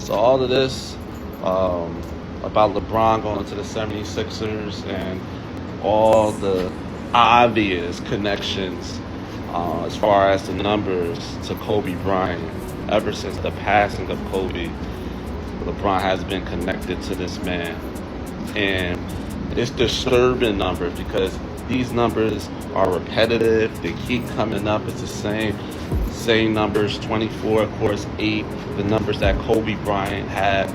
So all of this um, about LeBron going to the 76ers and all the obvious connections as far as the numbers to Kobe Bryant. Ever since the passing of Kobe, LeBron has been connected to this man. And it's disturbing numbers because these numbers are repetitive. They keep coming up. It's the same numbers, 24, of course, 8, the numbers that Kobe Bryant had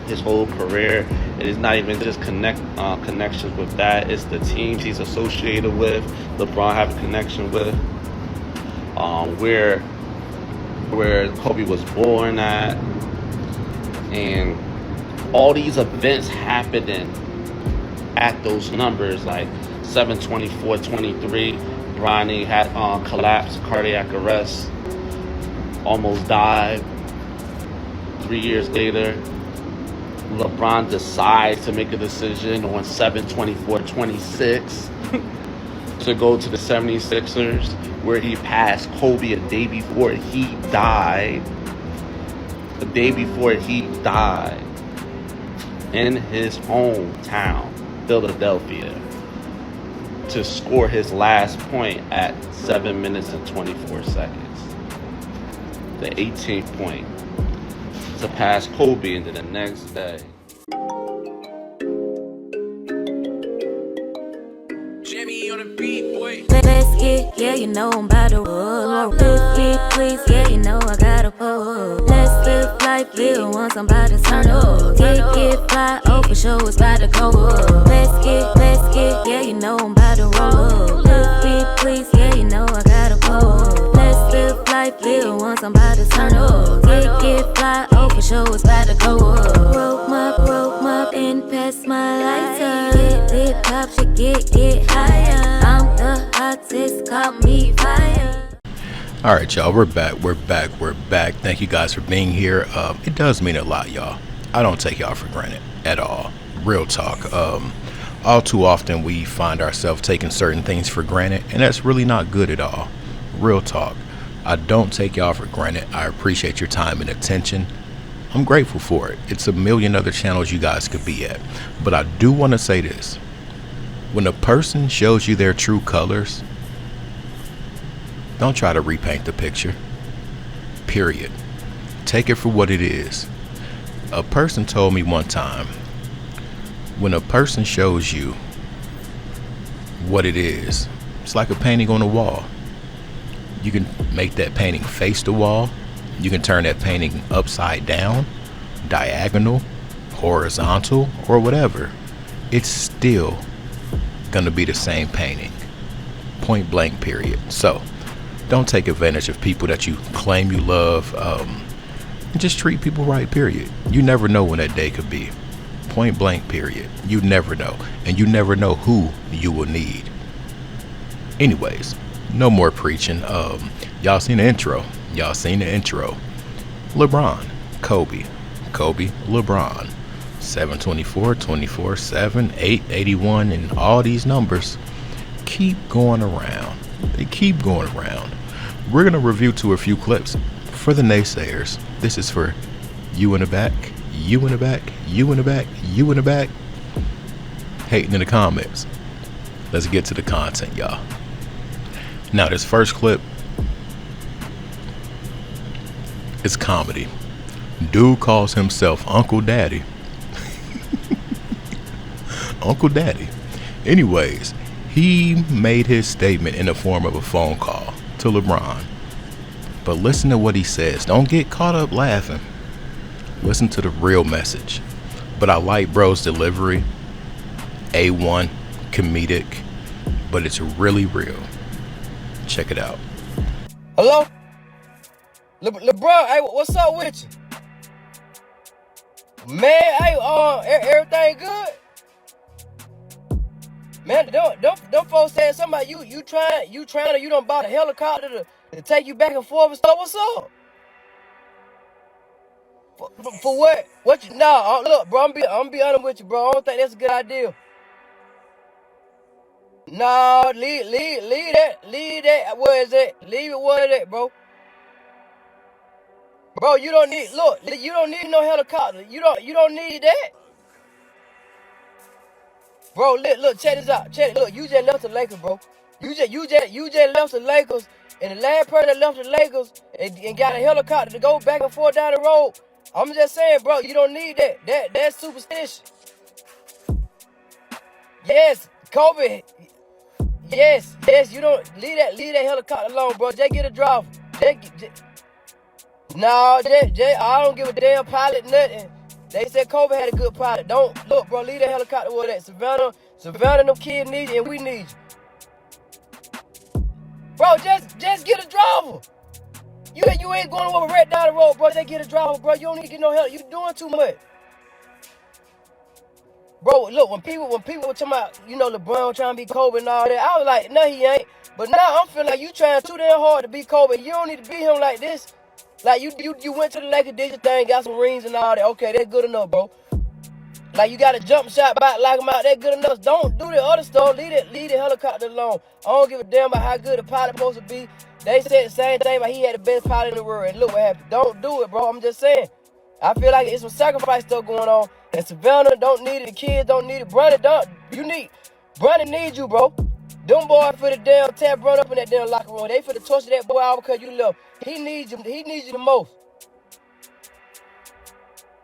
his whole career. It is not even just connections with that. It's the teams he's associated with. LeBron have a connection with where Kobe was born at, and all these events happening at those numbers, like 7/24/23. Bronny had collapsed, cardiac arrest, almost died. 3 years later, LeBron decides to make a decision on 7/24/26 to go to the 76ers, where he passed Kobe a day before he died. The day before he died in his hometown, Philadelphia, to score his last point at 7 minutes and 24 seconds. The 18th point to pass Kobe into the next day. Jimmy on the beat, boy. Let's get, yeah, you know I'm about to roll. Let's get, please, yeah, you know I gotta pull. Let's live life, live once I'm about to turn up. Get fly, oh, for sure it's about to go up. Let's get, yeah, you know I'm about to roll. Let's get, please, yeah, you know I gotta pull. Let's live life, live once I'm about to turn up. Get fly, oh, for sure it's about to go up. Broke my, and pass my lighter. Lit pop should get higher. I'm the hottest, call me fire. All right, y'all, we're back. Thank you guys for being here. It does mean a lot, y'all. I don't take y'all for granted at all. Real talk. All too often we find ourselves taking certain things for granted, and that's really not good at all. Real talk. I don't take y'all for granted. I appreciate your time and attention. I'm grateful for it. It's a million other channels you guys could be at. But I do want to say this. When a person shows you their true colors, don't try to repaint the picture. Period. Take it for what it is. A person told me one time, when a person shows you what it is, it's like a painting on a wall. You can make that painting face the wall. You can turn that painting upside down, diagonal, horizontal, or whatever. It's still gonna be the same painting. Point blank, period. So don't take advantage of people that you claim you love. Just treat people right, period. You never know when that day could be. Point blank, period. You never know. And you never know who you will need. Anyways, no more preaching. Y'all seen the intro. LeBron, Kobe, LeBron. 7/24, 24/7, 8/81, and all these numbers keep going around. They keep going around. We're going to review to a few clips for the naysayers. This is for you in the back, you in the back, you in the back, you in the back, hating in the comments. Let's get to the content, y'all. Now, this first clip is comedy. Dude calls himself Uncle Daddy. Uncle Daddy. Anyways, he made his statement in the form of a phone call to LeBron. But listen to what he says. Don't get caught up laughing. Listen to the real message. But I like bro's delivery. A1, comedic, but it's really real. Check it out. Hello? LeBron, hey, what's up with you? Man, hey, everything good? Man, don't folks saying something about you trying to, you done bought a helicopter to take you back and forth and stuff. What's up? For what? What you, nah, look, bro, I'm be honest with you, bro. I don't think that's a good idea. No, leave that, where is it? Leave it where it at, bro. Bro, you don't need, look, you don't need no helicopter. You don't need that. Bro, look, check this out. Look, you just left the Lakers, bro. You just left the Lakers, and the last person that left the Lakers and got a helicopter to go back and forth down the road. I'm just saying, bro, you don't need that. That's superstition. Yes, Kobe. Yes, you don't leave that helicopter alone, bro. Just get a driver. No, I don't give a damn pilot nothing. They said Kobe had a good pilot. Don't look, bro. Leave that helicopter where that. Savannah, them kids need you, and we need you, bro. Just get a driver. You ain't going over right down the road, bro. Just get a driver, bro. You don't need to get no help. You doing too much, bro. Look, when people were talking about, LeBron trying to be Kobe and all that, I was like, no, he ain't. But now I'm feeling like you trying too damn hard to be Kobe. You don't need to be him like this. Like, you went to the Lakers, did your thing, got some rings and all that. Okay, that's good enough, bro. Like, you got a jump shot back, like him out, that's good enough. Don't do the other stuff. Leave the helicopter alone. I don't give a damn about how good the pilot supposed to be. They said the same thing about he had the best pilot in the world. And look what happened. Don't do it, bro. I'm just saying. I feel like it's some sacrifice stuff going on. And Savannah don't need it. The kids don't need it. Brandon needs you, bro. Them boys for the damn tap run up in that damn locker room. They for the torture that boy out because you left. He needs you. He needs you the most.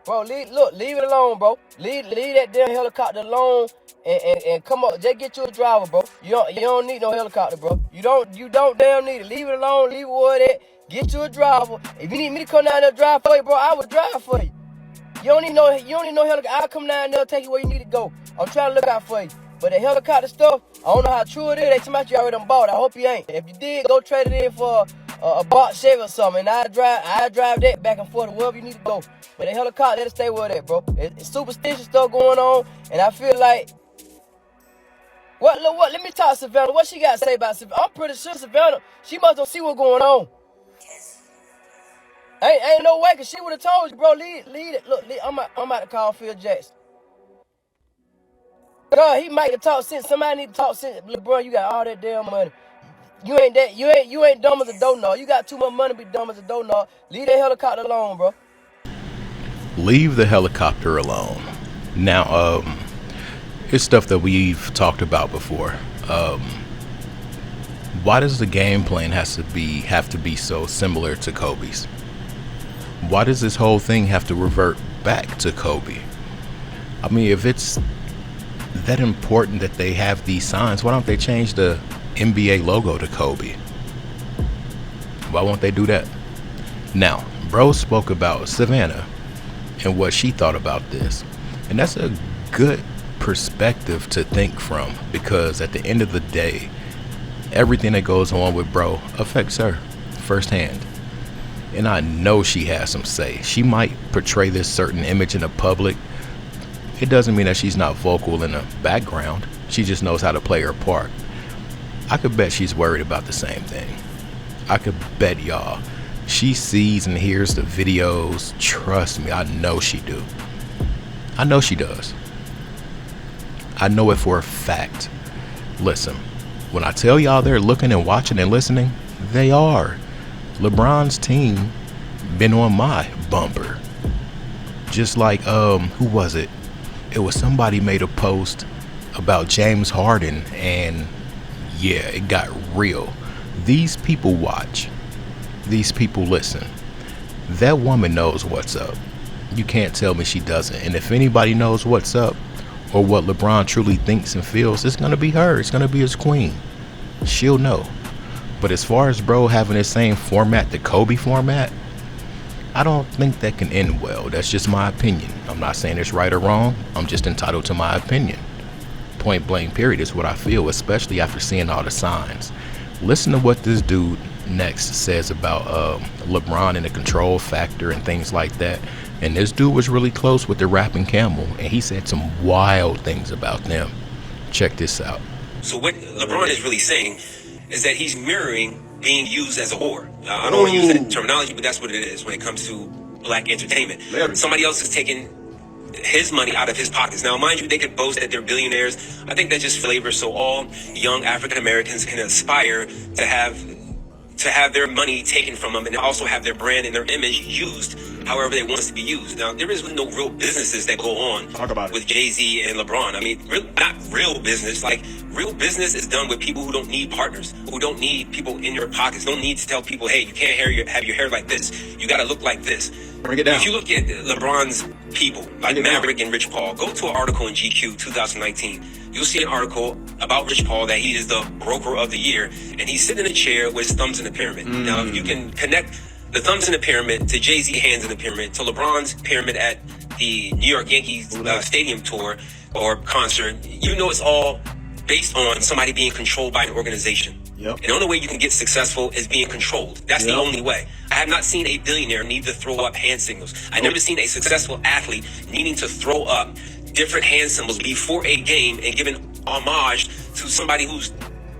Bro, leave it alone, bro. Leave that damn helicopter alone and come on. Just get you a driver, bro. You don't need no helicopter, bro. You don't damn need it. Leave it alone. Leave it where it at. Get you a driver. If you need me to come down there and drive for you, bro, I would drive for you. You don't need no helicopter. I'll come down there and take you where you need to go. I'm trying to look out for you. But the helicopter stuff, I don't know how true it is. They tell me you already done bought it. I hope you ain't. If you did, go trade it in for a box Chevy or something. And I drive that back and forth to wherever you need to go. But the helicopter, let it stay where it at, bro. It's superstitious stuff going on. And I feel like, what? Let me talk to Savannah. What she got to say about Savannah? I'm pretty sure Savannah, she must don't see what's going on. Ain't no way, because she would have told you, bro. Leave it. Look, I'm about to call Phil Jackson. God, he might have talked sense. Somebody need to talk sense. LeBron, you got all that damn money. You ain't dumb as a donut. You got too much money to be dumb as a donut. Leave that helicopter alone, bro. Leave the helicopter alone. Now, it's stuff that we've talked about before. Why does the game plan have to be so similar to Kobe's? Why does this whole thing have to revert back to Kobe? I mean, if it's that important that they have these signs, why don't they change the NBA logo to Kobe? Why won't they do that? Now, bro spoke about Savannah and what she thought about this, and that's a good perspective to think from, because at the end of the day, everything that goes on with bro affects her firsthand. And I know she has some say. She might portray this certain image in the public. It doesn't mean that she's not vocal in the background. She just knows how to play her part. I could bet she's worried about the same thing. I could bet y'all she sees and hears the videos. Trust me, I know she do. I know she does. I know it for a fact. Listen, when I tell y'all they're looking and watching and listening, they are. LeBron's team been on my bumper. Just like, who was it? It was somebody made a post about James Harden, and yeah, it got real. These people watch. These people listen. That woman knows what's up. You can't tell me she doesn't. And if anybody knows what's up, or what LeBron truly thinks and feels, it's going to be her. It's going to be his queen. She'll know. But as far as bro having the same format, the Kobe format, I don't think that can end well. That's just my opinion. I'm not saying it's right or wrong. I'm just entitled to my opinion. Point blank period is what I feel, especially after seeing all the signs. Listen to what this dude next says about LeBron and the control factor and things like that. And this dude was really close with the rapping Camel, and he said some wild things about them. Check this out. So what LeBron is really saying is that he's mirroring being used as a whore. I don't want to use that terminology, but that's what it is when it comes to black entertainment. Somebody else is taking his money out of his pockets. Now, mind you, they could boast that they're billionaires. I think that's just flavor so all young African Americans can aspire to have to have their money taken from them and also have their brand and their image used however they want it to be used. Now, there is no real businesses that go on with Jay-Z and LeBron. I mean, not real business. Like, real business is done with people who don't need partners, who don't need people in your pockets, don't need to tell people, hey, you can't have your hair like this. You got to look like this. Bring it down. If you look at LeBron's people, like Maverick and Rich Paul, go to an article in GQ 2019. You'll see an article about Rich Paul that he is the broker of the year, and he's sitting in a chair with his thumbs in the pyramid. Now, if you can connect the thumbs in the pyramid to Jay-Z hands in the pyramid to LeBron's pyramid at the New York Yankees stadium tour or concert, you know it's all based on somebody being controlled by an organization. Yep. And the only way you can get successful is being controlled. That's the only way. I have not seen a billionaire need to throw up hand signals. I've never seen a successful athlete needing to throw up different hand symbols before a game and giving homage to somebody who's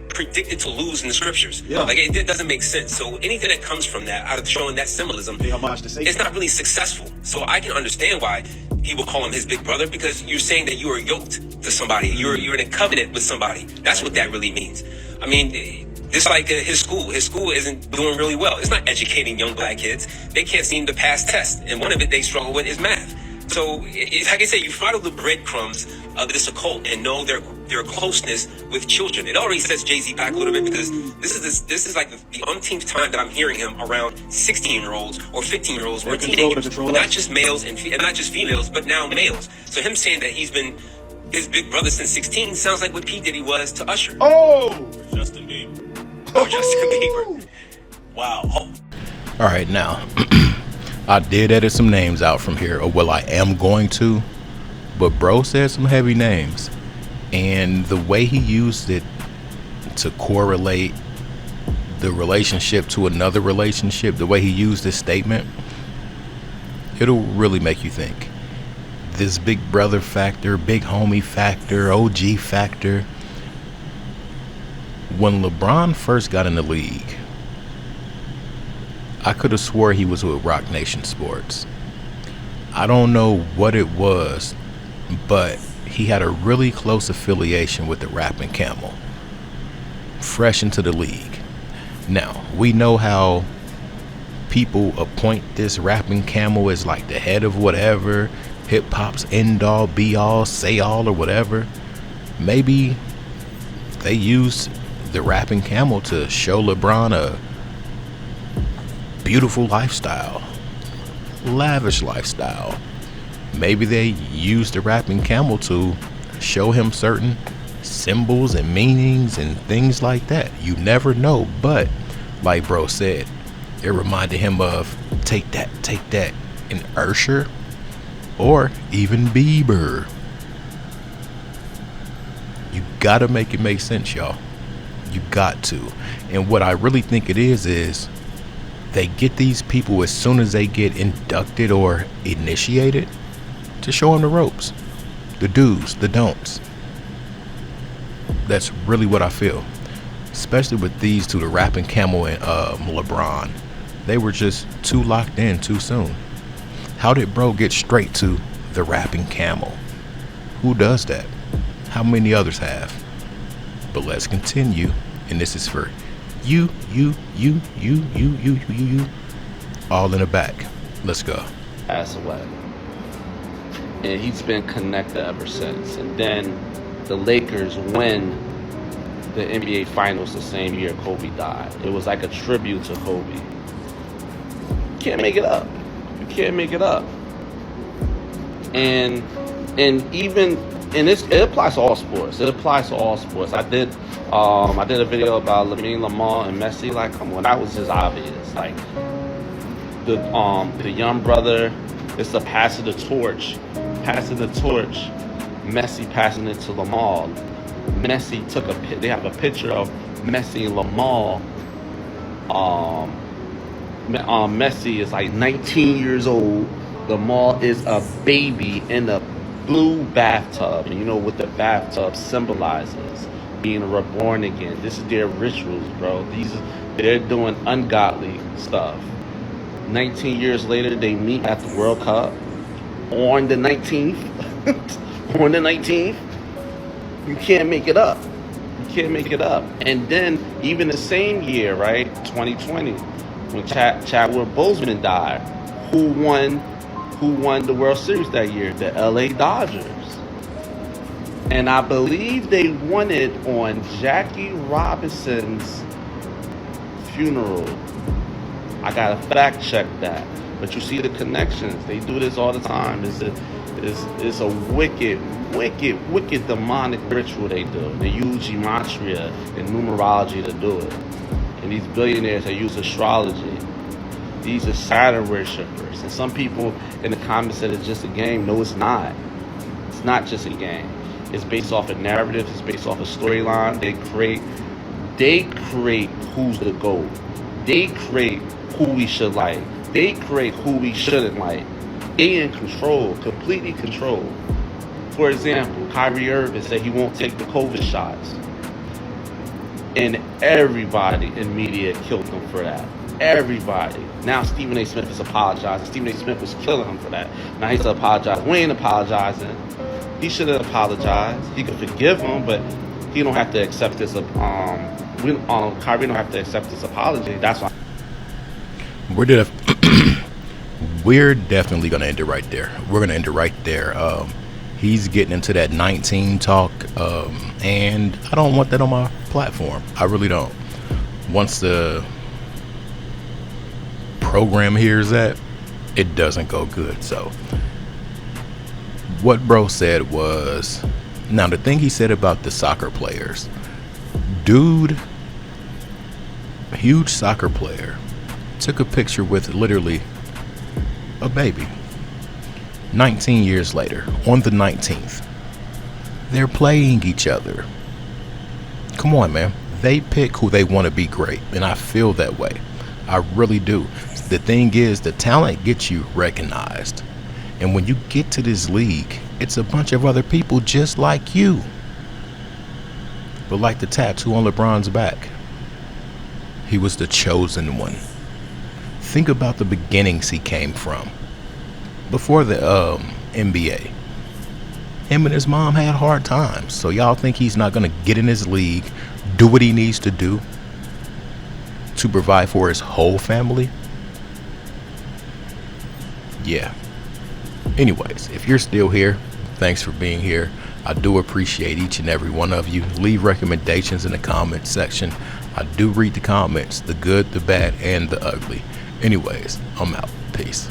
predicted to lose in the scriptures. Like, it doesn't make sense. So anything that comes from that, out of showing that symbolism, it's not really successful. So I can understand why he will call him his big brother, because you're saying that you are yoked to somebody. You're in a covenant with somebody. That's what that really means. I mean, it's like his school. His school isn't doing really well. It's not educating young black kids. They can't seem to pass tests. And one of it they struggle with is math. So, like I said, you follow the breadcrumbs of this occult and know their closeness with children. It already sets Jay-Z back a little bit, because this is like the umpteenth time that I'm hearing him around 16-year-olds or 15-year-olds or teenagers, not just males and not just females, but now males. So him saying that he's been his big brother since 16 sounds like what P. Diddy was to Usher. Justin Bieber. Justin Bieber. Wow. All right, now I did edit some names out from here, or well, I am going to, but bro said some heavy names, and the way he used it to correlate the relationship to another relationship, the way he used this statement, it'll really make you think. This big brother factor, big homie factor, OG factor. When LeBron first got in the league, I could have swore he was with Rock Nation Sports. I don't know what it was, but he had a really close affiliation with the Rapping Camel. Fresh into the league. Now, we know how people appoint this Rapping Camel as like the head of whatever, hip-hop's end-all, be-all, say-all, or whatever. Maybe they used the Rapping Camel to show LeBron a beautiful lifestyle, lavish lifestyle. Maybe they used the Rapping Camel to show him certain symbols and meanings and things like that. You never know, but like bro said, it reminded him of take that in Usher or even Bieber. You gotta make it make sense, y'all. You got to. And what I really think it is they get these people as soon as they get inducted or initiated to show them the ropes, the do's, the don'ts. That's really what I feel, especially with these two, the Rapping Camel and LeBron. They were just too locked in too soon. How did bro get straight to the Rapping Camel? Who does that? How many others have? But let's continue, and this is for you, all in the back. Let's go. Pass away. And he's been connected ever since. And then the Lakers win the NBA Finals the same year Kobe died. It was like a tribute to Kobe. You can't make it up. You can't make it up. And even it applies to all sports. It applies to all sports. I did a video about Lamar and Messi. Like, come on, that was just obvious. Like the young brother is to pass the torch. Messi passing it to Lamar. Messi they have a picture of Messi and Lamar. Messi is like 19 years old. Lamar is a baby in a blue bathtub. And you know what the bathtub symbolizes? Being reborn again. This is their rituals, bro. They're doing ungodly stuff. 19 years later, they meet at the World Cup on the 19th. On the 19th. You can't make it up. You can't make it up. And then even the same year, right, 2020, when Chadwick Boseman died, who won the World Series that year? The LA Dodgers. And I believe they won it on Jackie Robinson's funeral. I gotta fact check that. But you see the connections. They do this all the time. It's a wicked demonic ritual they do. They use gematria and numerology to do it. And these billionaires, they use astrology. These are Saturn worshippers. And some people in the comments said it's just a game. No, it's not. It's not just a game. It's based off a narrative. It's based off a storyline. They create who's the GOAT. They create who we should like. They create who we shouldn't like. They in control, completely control. For example, Kyrie Irving said he won't take the COVID shots. And everybody in media killed him for that. Everybody. Now Stephen A. Smith is apologizing. Stephen A. Smith was killing him for that. Now he's apologizing. We ain't apologizing. He should have apologized. He could forgive him, but he don't have to accept this. Kyrie don't have to accept this apology. That's why. We're definitely gonna end it right there. We're gonna end it right there. He's getting into that 19 talk, and I don't want that on my platform. I really don't. Once the program hears that, it doesn't go good. So what bro said was, now the thing he said about the soccer players, dude, huge soccer player, took a picture with literally a baby. 19 years later, on the 19th, they're playing each other. Come on, man. They pick who they want to be great, and I feel that way. I really do. The thing is, the talent gets you recognized. And when you get to this league, it's a bunch of other people just like you. But like the tattoo on LeBron's back, he was the chosen one. Think about the beginnings he came from. Before the NBA, him and his mom had hard times. So y'all think he's not going to get in his league, do what he needs to do to provide for his whole family? Yeah. Anyways, if you're still here, thanks for being here. I do appreciate each and every one of you. Leave recommendations in the comment section. I do read the comments, the good, the bad, and the ugly. Anyways, I'm out. Peace.